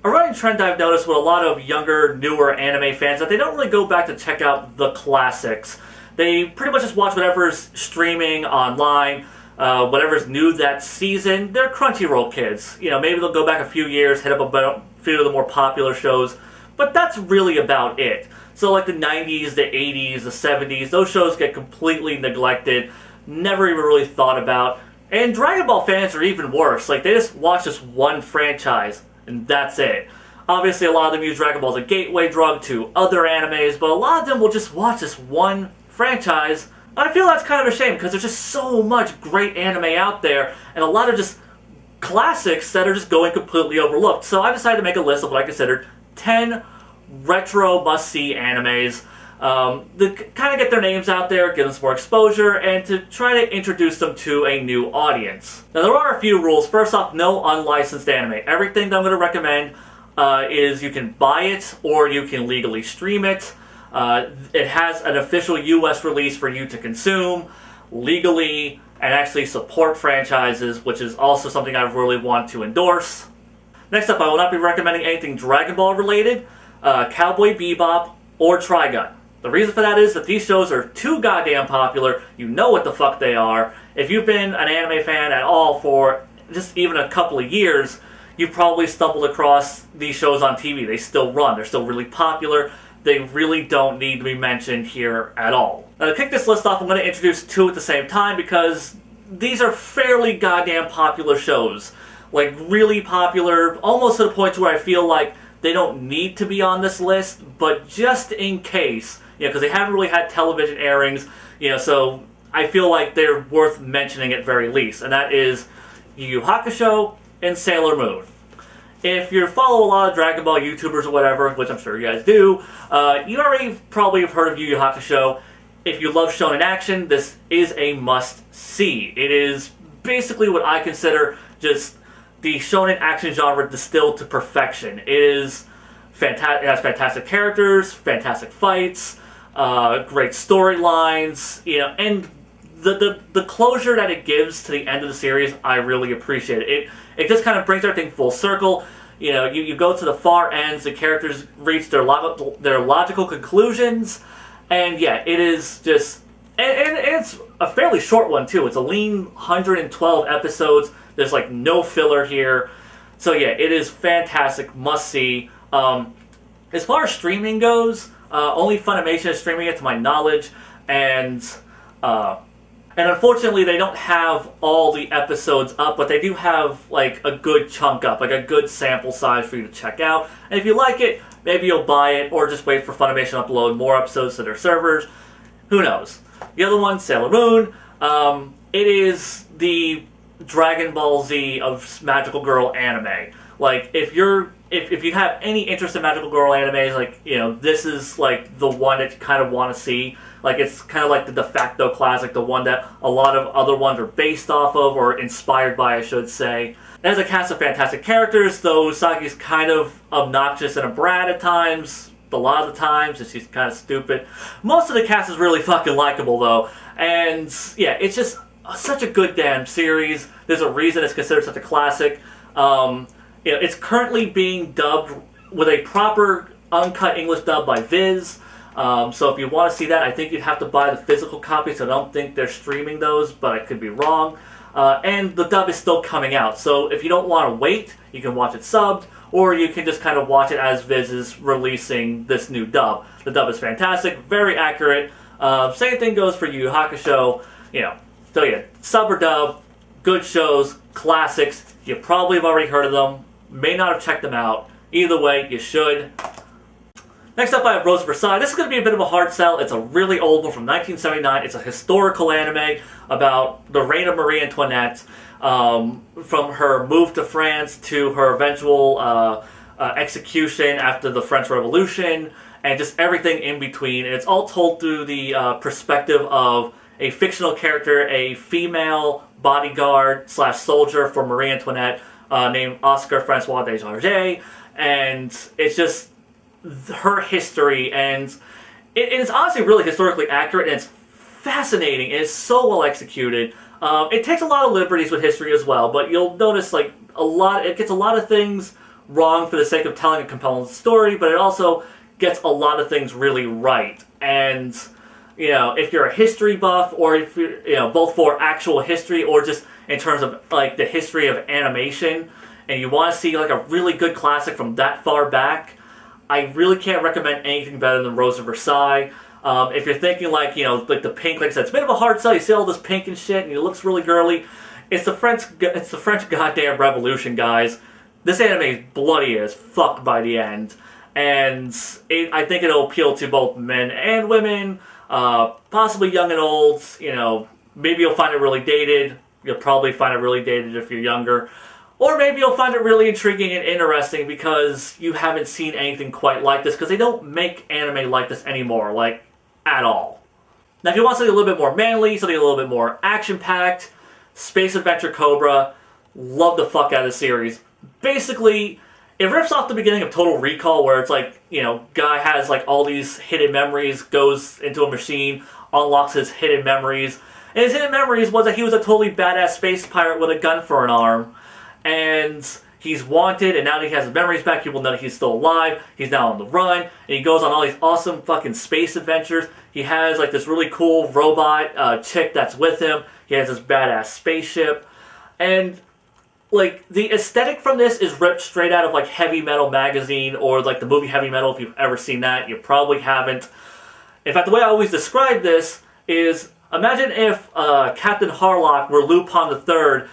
a running trend I've noticed with a lot of younger, newer anime fans that they don't really go back to check out the classics. They pretty much just watch whatever's streaming online, whatever's new that season. They're Crunchyroll kids. You know, maybe they'll go back a few years, hit up a few of the more popular shows, but that's really about it. So like the 90s, the 80s, the 70s, those shows get completely neglected, never even really thought about. And Dragon Ball fans are even worse. Like, they just watch this one franchise, and that's it. Obviously, a lot of them use Dragon Ball as a gateway drug to other animes, but a lot of them will just watch this one franchise. And I feel that's kind of a shame, because there's just so much great anime out there, and a lot of just classics that are just going completely overlooked. So I decided to make a list of what I considered 10 retro must-see animes. To kind of get their names out there, give them some more exposure, and to try to introduce them to a new audience. Now, there are a few rules. First off, no unlicensed anime. Everything that I'm going to recommend is you can buy it or you can legally stream it. It has an official US release for you to consume legally and actually support franchises, which is also something I really want to endorse. Next up, I will not be recommending anything Dragon Ball related, Cowboy Bebop, or Trigun. The reason for that is that these shows are too goddamn popular. You know what the fuck they are. If you've been an anime fan at all for just even a couple of years, you've probably stumbled across these shows on TV. They still run. They're still really popular. They really don't need to be mentioned here at all. Now, to kick this list off, I'm going to introduce two at the same time because these are fairly goddamn popular shows. Like, really popular, almost to the point where I feel like they don't need to be on this list, but just in case, because they haven't really had television airings, so I feel like they're worth mentioning at very least, and that is Yu Hakusho and Sailor Moon. If you follow a lot of Dragon Ball YouTubers or whatever, which I'm sure you guys do, you already probably have heard of Yu Hakusho. If you love shonen action, this is a must-see. It is basically what I consider just the shonen action genre distilled to perfection. It is fantastic. It has fantastic characters, fantastic fights, great storylines, and the closure that it gives to the end of the series, I really appreciate it. It just kind of brings everything full circle. You go to the far ends, the characters reach their logical conclusions, and yeah, it is just, and it's a fairly short one too. It's a lean 112 episodes. There's like no filler here. So yeah, it is fantastic, must see. As far as streaming goes, only Funimation is streaming it to my knowledge, and unfortunately they don't have all the episodes up, but they do have like a good chunk up, like a good sample size for you to check out. And if you like it, maybe you'll buy it, or just wait for Funimation to upload more episodes to their servers. Who knows? The other one, Sailor Moon, it is the Dragon Ball Z of magical girl anime. Like, if you have any interest in magical girl animes, like, this is like the one that you kind of want to see. Like, it's kind of like the de facto classic, the one that a lot of other ones are based off of, or inspired by, I should say. It has a cast of fantastic characters, though Usagi's kind of obnoxious and a brat at times. A lot of the times, and she's kind of stupid. Most of the cast is really fucking likable, though. And yeah, it's just such a good damn series. There's a reason it's considered such a classic. It's currently being dubbed with a proper uncut English dub by Viz. So if you want to see that, I think you'd have to buy the physical copies. I don't think they're streaming those, but I could be wrong. And the dub is still coming out. So if you don't want to wait, you can watch it subbed, or you can just kind of watch it as Viz is releasing this new dub. The dub is fantastic, very accurate. Same thing goes for Yu Hakusho. So yeah, sub or dub, good shows, classics. You probably have already heard of them, may not have checked them out. Either way, you should. Next up, I have Rose of Versailles. This is going to be a bit of a hard sell. It's a really old one from 1979. It's a historical anime about the reign of Marie Antoinette, from her move to France to her eventual execution after the French Revolution, and just everything in between. And it's all told through the perspective of a fictional character, a female bodyguard / soldier for Marie Antoinette, named Oscar Francois de Jarget, and it's just her history, and it's honestly really historically accurate, and it's fascinating, and it's so well executed. It takes a lot of liberties with history as well, but you'll notice it gets a lot of things wrong for the sake of telling a compelling story, but it also gets a lot of things really right. And, you know, if you're a history buff, or if you're, you know, both for actual history or just in terms of, like, the history of animation, and you want to see, like, a really good classic from that far back, I really can't recommend anything better than Rose of Versailles. If you're thinking, like, you know, like the pink, like I said, it's a bit of a hard sell. You see all this pink and shit, and it looks really girly. It's the French goddamn Revolution, guys. This anime is bloody as fuck by the end, and I think it'll appeal to both men and women, possibly young and old. You know, maybe you'll find it really dated. You'll probably find it really dated if you're younger. Or maybe you'll find it really intriguing and interesting because you haven't seen anything quite like this, because they don't make anime like this anymore, like, at all. Now, if you want something a little bit more manly, something a little bit more action-packed, Space Adventure Cobra, love the fuck out of the series. Basically, it rips off the beginning of Total Recall, where it's like, you know, guy has, like, all these hidden memories, goes into a machine, unlocks his hidden memories, and his hidden memories was that he was a totally badass space pirate with a gun for an arm. And he's wanted, and now that he has his memories back, people know that he's still alive. He's now on the run, and he goes on all these awesome fucking space adventures. He has, like, this really cool robot chick that's with him. He has this badass spaceship. And, like, the aesthetic from this is ripped straight out of, like, Heavy Metal magazine, or, like, the movie Heavy Metal. If you've ever seen that, you probably haven't. In fact, the way I always describe this is, imagine if Captain Harlock were Lupin III,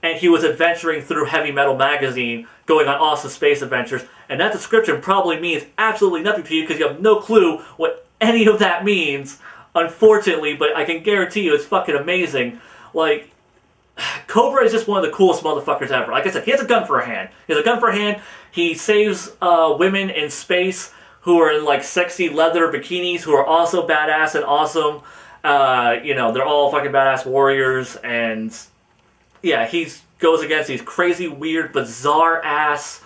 and he was adventuring through Heavy Metal magazine, going on awesome space adventures, and that description probably means absolutely nothing to you because you have no clue what any of that means, unfortunately, but I can guarantee you it's fucking amazing. Like, Cobra is just one of the coolest motherfuckers ever. Like I said, he has a gun for a hand. He has a gun for a hand. He saves women in space who are in, like, sexy leather bikinis, who are also badass and awesome. You know, they're all fucking badass warriors, and yeah, he goes against these crazy, weird, bizarre-ass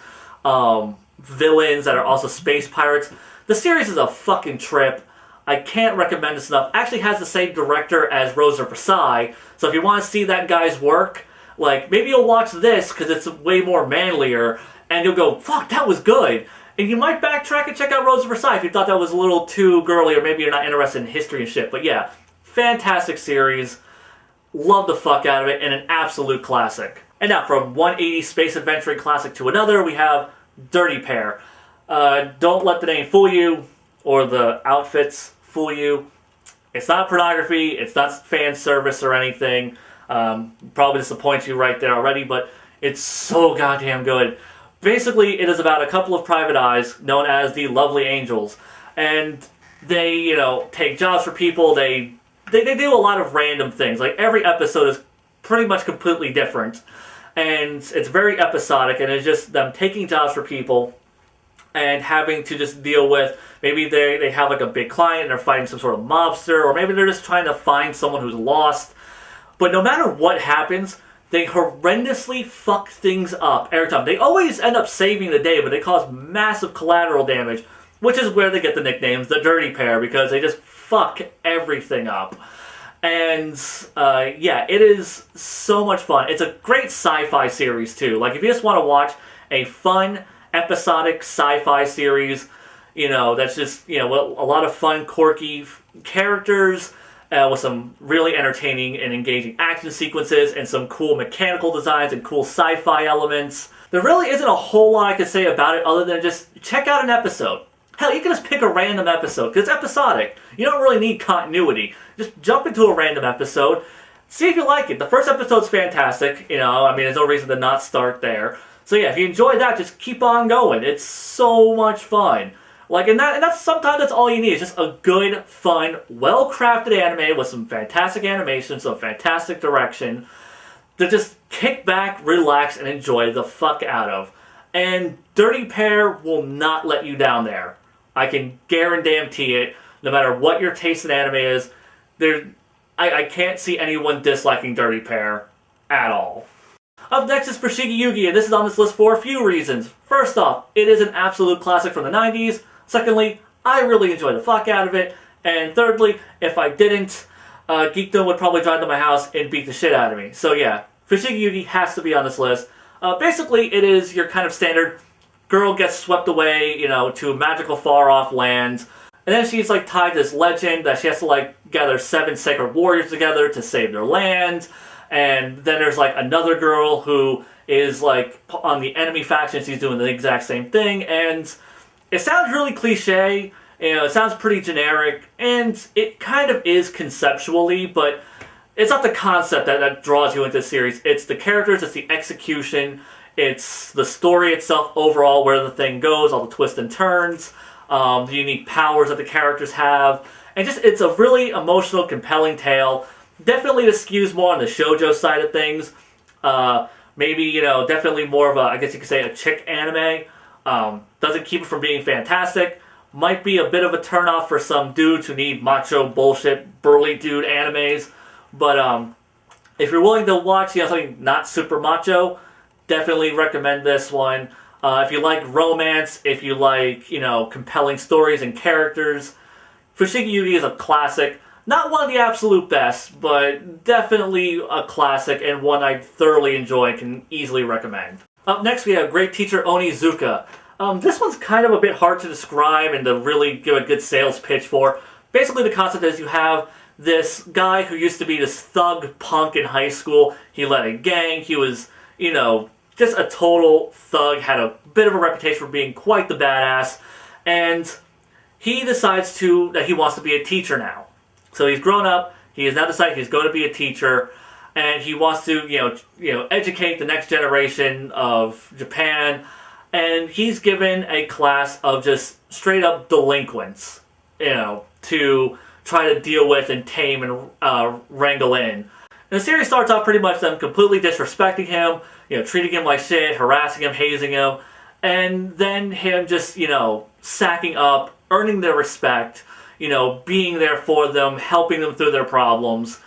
villains that are also space pirates. The series is a fucking trip. I can't recommend this enough. Actually has the same director as Rose of Versailles, so if you want to see that guy's work, like, maybe you'll watch this because it's way more manlier, and you'll go, fuck, that was good. And you might backtrack and check out Rose of Versailles if you thought that was a little too girly, or maybe you're not interested in history and shit. But yeah, fantastic series. Love the fuck out of it, and an absolute classic. And now, from one 80s space adventuring classic to another, we have Dirty Pair. Don't let the name fool you, or the outfits fool you. It's not pornography, it's not fan service or anything. Probably disappoints you right there already, but it's so goddamn good. Basically, it is about a couple of private eyes known as the Lovely Angels. And they, you know, take jobs for people, they do a lot of random things. Like, every episode is pretty much completely different. And it's very episodic, and it's just them taking jobs for people and having to just deal with, maybe they have, like, a big client and they're fighting some sort of mobster, or maybe they're just trying to find someone who's lost. But no matter what happens, they horrendously fuck things up every time. They always end up saving the day, but they cause massive collateral damage, which is where they get the nicknames, the Dirty Pair, because they just fuck everything up. And, yeah, it is so much fun. It's a great sci-fi series, too. Like, if you just want to watch a fun, episodic sci-fi series, you know, that's just, you know, a lot of fun, quirky characters, with some really entertaining and engaging action sequences, and some cool mechanical designs and cool sci-fi elements. There really isn't a whole lot I could say about it other than just check out an episode. Hell, you can just pick a random episode, because it's episodic. You don't really need continuity. Just jump into a random episode, see if you like it. The first episode's fantastic, you know, I mean, there's no reason to not start there. So yeah, if you enjoy that, just keep on going. It's so much fun. Like, and that's sometimes that's all you need. It's just a good, fun, well-crafted anime with some fantastic animation, some fantastic direction, to just kick back, relax, and enjoy the fuck out of. And Dirty Pair will not let you down there. I can guarantee it. No matter what your taste in anime is, I can't see anyone disliking Dirty Pair at all. Up next is Fushigi Yugi, and this is on this list for a few reasons. First off, it is an absolute classic from the 90s. Secondly, I really enjoy the fuck out of it. And thirdly, if I didn't, Geekdom would probably drive to my house and beat the shit out of me. So yeah, Fushigi Yugi has to be on this list. Basically, it is your kind of standard girl gets swept away, to a magical far-off land. And then she's like tied to this legend that she has to like gather 7 sacred warriors together to save their land. And then there's like another girl who is like on the enemy faction. She's doing the exact same thing. And it sounds really cliche. It sounds pretty generic. And it kind of is conceptually, but it's not the concept that draws you into the series. It's the characters, it's the execution, it's the story itself overall, where the thing goes, all the twists and turns. The unique powers that the characters have, and just it's a really emotional, compelling tale. Definitely the skews more on the shoujo side of things. Maybe definitely more of a, I guess you could say, a chick anime. Doesn't keep it from being fantastic. Might be a bit of a turnoff for some dudes who need macho bullshit, burly dude animes. But if you're willing to watch something not super macho, definitely recommend this one. If you like romance, if you like, compelling stories and characters, Fushigi Yugi is a classic. Not one of the absolute best, but definitely a classic and one I thoroughly enjoy and can easily recommend. Up next we have Great Teacher Onizuka. This one's kind of a bit hard to describe and to really give a good sales pitch for. Basically the concept is you have this guy who used to be this thug punk in high school. He led a gang, he was, just a total thug, had a bit of a reputation for being quite the badass, and he decides that he wants to be a teacher now. So he's grown up, he has now decided he's going to be a teacher, and he wants to, educate the next generation of Japan, and he's given a class of just straight up delinquents, to try to deal with and tame and wrangle in. And the series starts off pretty much them completely disrespecting him, treating him like shit, harassing him, hazing him, and then him just, sacking up, earning their respect, being there for them, helping them through their problems,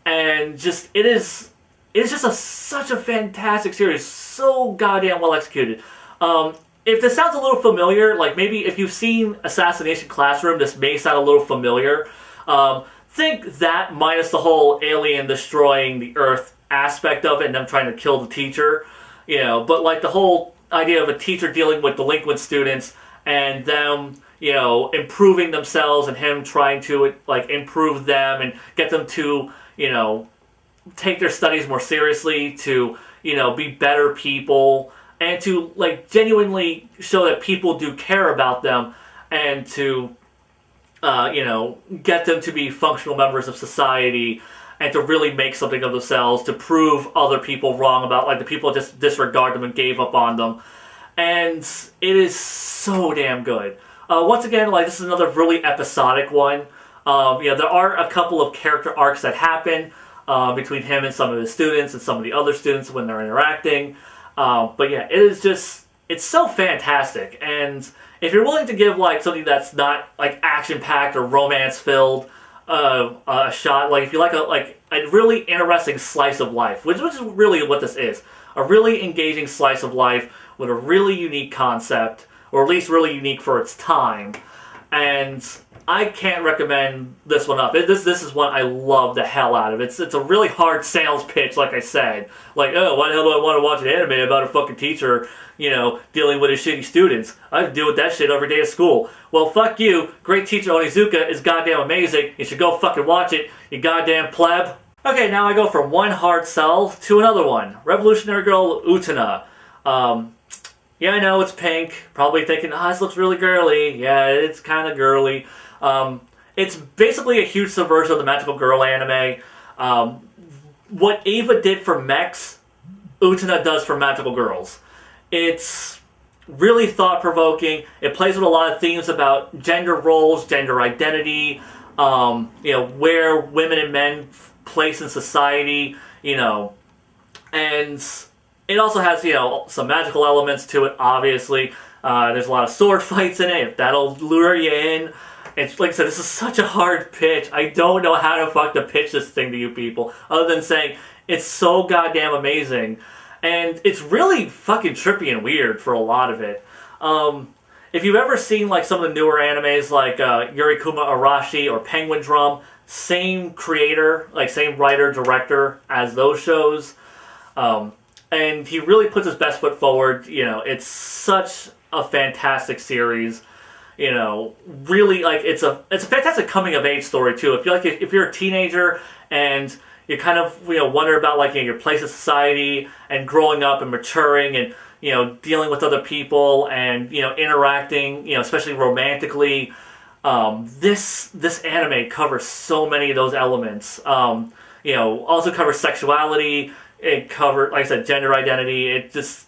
and just, it is just such a fantastic series, so goddamn well executed. If this sounds a little familiar, like maybe if you've seen Assassination Classroom, this may sound a little familiar. Think that minus the whole alien destroying the Earth aspect of it and them trying to kill the teacher, but like the whole idea of a teacher dealing with delinquent students and them, improving themselves and him trying to like improve them and get them to, take their studies more seriously, to, be better people, and to like genuinely show that people do care about them, and to get them to be functional members of society and to really make something of themselves, to prove other people wrong about, like, the people just disregard them and gave up on them. And it is so damn good. Once again, like, this is another really episodic one. There are a couple of character arcs that happen between him and some of his students and some of the other students when they're interacting. But yeah, it is just, it's so fantastic. And if you're willing to give like something that's not like action-packed or romance-filled a shot, like if you like a really interesting slice of life, which is really what this is, a really engaging slice of life with a really unique concept, or at least really unique for its time, and I can't recommend this one enough. This is one I love the hell out of. It's a really hard sales pitch, like I said. Like, oh, why the hell do I want to watch an anime about a fucking teacher, dealing with his shitty students? I deal with that shit every day at school. Well, fuck you. Great Teacher Onizuka is goddamn amazing. You should go fucking watch it, you goddamn pleb. Okay, now I go from one hard sell to another one. Revolutionary Girl Utena. Yeah, I know it's pink. Probably thinking, this looks really girly. Yeah, it's kind of girly. It's basically a huge subversion of the Magical Girl anime. What Eva did for mechs, Utena does for Magical Girls. It's really thought-provoking. It plays with a lot of themes about gender roles, gender identity, where women and men place in society, and it also has, some magical elements to it, obviously. There's a lot of sword fights in it, if that'll lure you in. And like I said, this is such a hard pitch. I don't know how to pitch this thing to you people, other than saying it's so goddamn amazing. And it's really fucking trippy and weird for a lot of it. If you've ever seen like some of the newer animes like Yurikuma Arashi or Penguin Drum, same creator, like same writer, director as those shows. And he really puts his best foot forward. It's such a fantastic series. You know, really, like, it's a fantastic coming of age story too. If you're a teenager and you kind of, you know, wonder about, like, you know, your place in society and growing up and maturing and, you know, dealing with other people and, you know, interacting, you know, especially romantically. This anime covers so many of those elements. You know, also covers sexuality. It covers, like I said, gender identity. It just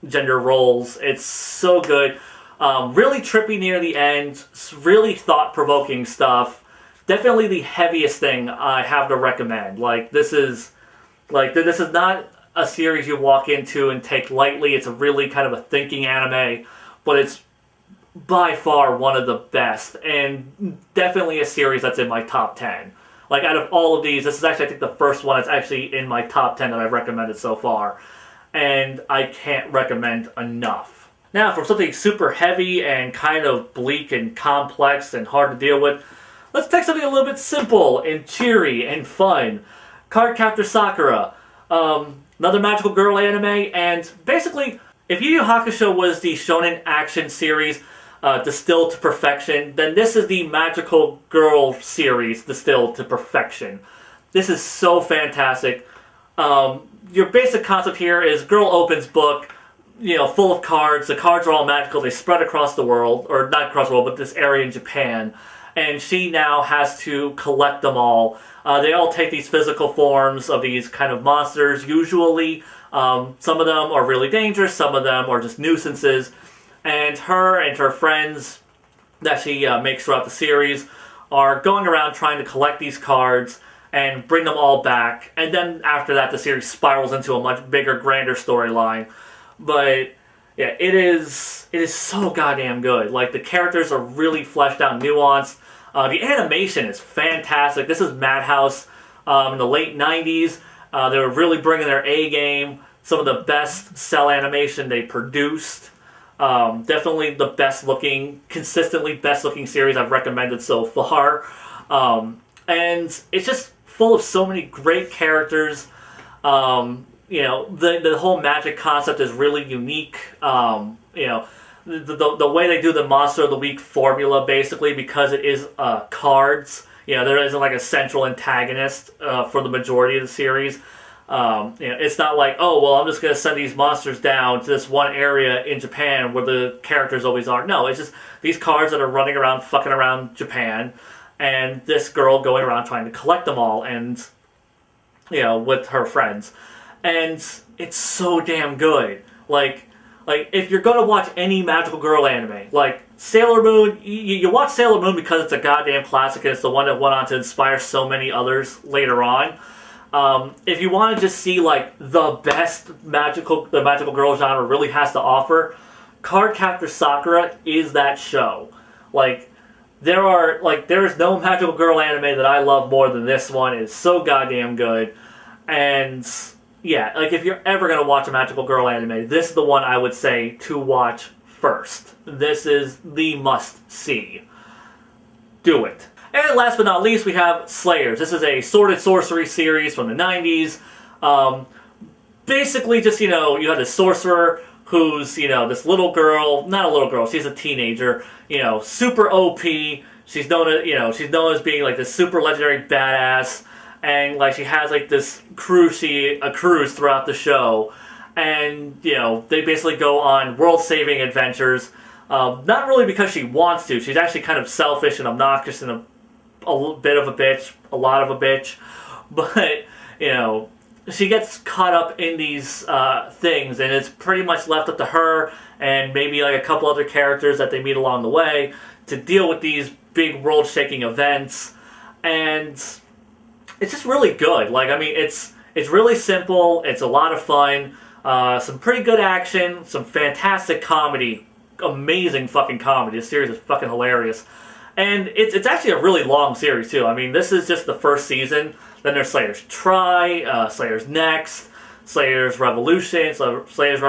gender roles. It's so good. Really trippy near the end. Really thought-provoking stuff. Definitely the heaviest thing I have to recommend. Like, this is not a series you walk into and take lightly. It's a really kind of a thinking anime, but it's by far one of the best, and definitely a series that's in my top 10. Like, out of all of these, this is actually, I think, the first one that's actually in my top 10 that I've recommended so far, and I can't recommend enough. Now, from something super heavy and kind of bleak and complex and hard to deal with, let's take something a little bit simple and cheery and fun. Cardcaptor Sakura. Another magical girl anime, and basically, if Yu Hakusho was the shonen action series distilled to perfection, then this is the magical girl series distilled to perfection. This is so fantastic. Your basic concept here is girl opens book, you know, full of cards. The cards are all magical. They spread across the world, or not across the world, but this area in Japan. And she now has to collect them all. They all take these physical forms of these kind of monsters, usually. Some of them are really dangerous, some of them are just nuisances. And her friends that she makes throughout the series are going around trying to collect these cards and bring them all back. And then after that, the series spirals into a much bigger, grander storyline. But yeah, it is so goddamn good. Like, the characters are really fleshed out and nuanced. The animation is fantastic. This is Madhouse in the late 90s. They were really bringing their A game. Some of the best cell animation they produced. Definitely the best looking, consistently best looking series I've recommended so far. And it's just full of so many great characters. You know, the whole magic concept is really unique. You know, the way they do the Monster of the Week formula, basically, because it is cards. You know, there isn't like a central antagonist for the majority of the series. You know, it's not like, oh, well, I'm just going to send these monsters down to this one area in Japan where the characters always are. No, it's just these cards that are running around, fucking around Japan, and this girl going around trying to collect them all, and, you know, with her friends. And it's so damn good. Like if you're going to watch any magical girl anime, like Sailor Moon, you watch Sailor Moon because it's a goddamn classic and it's the one that went on to inspire so many others later on. If you want to just see, like, the best the magical girl genre really has to offer, Cardcaptor Sakura is that show. Like, there is no magical girl anime that I love more than this one. It's so goddamn good. And yeah, like, if you're ever going to watch a magical girl anime, this is the one I would say to watch first. This is the must-see. Do it. And last but not least, we have Slayers. This is a sword and sorcery series from the 90s. Basically, just, you know, you have this sorcerer who's, you know, this little girl, not a little girl, she's a teenager, you know, super OP. She's known as being, like, this super legendary badass. And, like, she has, like, this cruise throughout the show. And, you know, they basically go on world-saving adventures. Not really because she wants to. She's actually kind of selfish and obnoxious and a bit of a bitch, a lot of a bitch. But, you know, she gets caught up in these things, and it's pretty much left up to her and maybe, like, a couple other characters that they meet along the way to deal with these big world-shaking events. And it's just really good. Like, I mean, it's really simple. It's a lot of fun. Some pretty good action. Some fantastic comedy. Amazing fucking comedy. This series is fucking hilarious. And it's actually a really long series, too. I mean, this is just the first season. Then there's Slayers Try, Slayers Next, Slayers Revolution, Slayers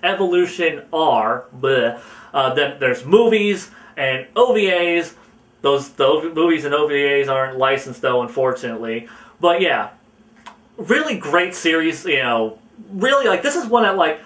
Evolution R. Bleh. Then there's movies and OVAs. The movies and OVAs aren't licensed, though, unfortunately. But yeah, really great series, you know. Really, like, this is one that, like,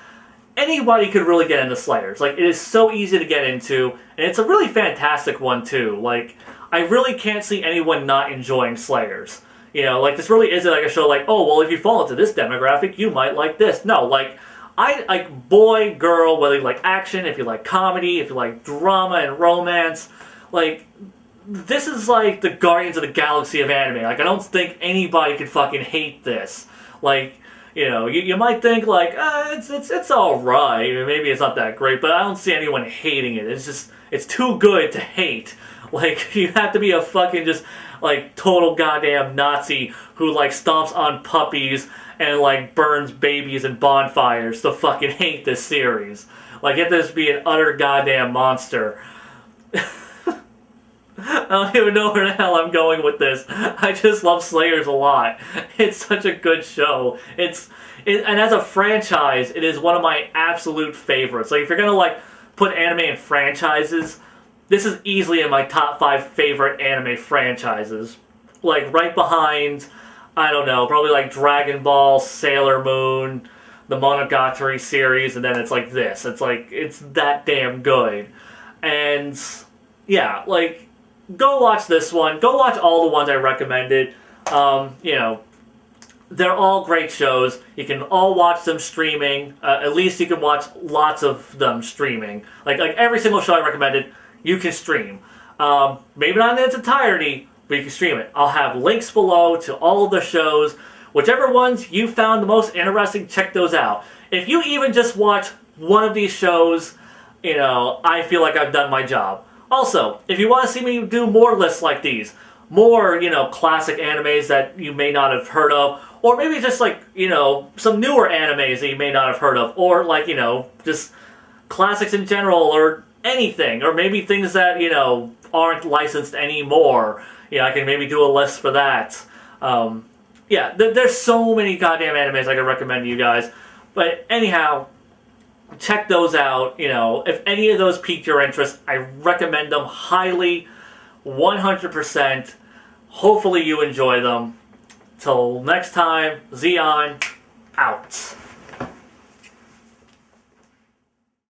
anybody could really get into Slayers. Like, it is so easy to get into, and it's a really fantastic one, too. Like, I really can't see anyone not enjoying Slayers. You know, like, this really isn't like a show like, oh, well, if you fall into this demographic, you might like this. No, like, I like boy, girl, whether you like action, if you like comedy, if you like drama and romance, like, this is like the Guardians of the Galaxy of anime. Like, I don't think anybody could fucking hate this. Like, you know, you might think like, it's alright, maybe it's not that great, but I don't see anyone hating it. It's just, it's too good to hate. Like, you have to be a fucking just, like, total goddamn Nazi who, like, stomps on puppies and, like, burns babies in bonfires to fucking hate this series. Like, you have to just be an utter goddamn monster. I don't even know where the hell I'm going with this. I just love Slayers a lot. It's such a good show. And as a franchise, it is one of my absolute favorites. Like, if you're gonna, like, put anime in franchises, this is easily in my top 5 favorite anime franchises. Like, right behind, I don't know, probably like Dragon Ball, Sailor Moon, the Monogatari series, and then it's like this. It's like, it's that damn good. And, yeah, like, go watch this one. Go watch all the ones I recommended. You know, they're all great shows. You can all watch them streaming. At least you can watch lots of them streaming. Like every single show I recommended, you can stream. Maybe not in its entirety, but you can stream it. I'll have links below to all of the shows. Whichever ones you found the most interesting, check those out. If you even just watch one of these shows, you know, I feel like I've done my job. Also, if you want to see me do more lists like these, more, you know, classic animes that you may not have heard of, or maybe just like, you know, some newer animes that you may not have heard of, or like, you know, just classics in general, or anything, or maybe things that, you know, aren't licensed anymore. Yeah, I can maybe do a list for that. Yeah, there's so many goddamn animes I can recommend to you guys. But anyhow, check those out. You know, if any of those piqued your interest, I recommend them highly, 100%. Hopefully you enjoy them. Till next time, Zeon, out.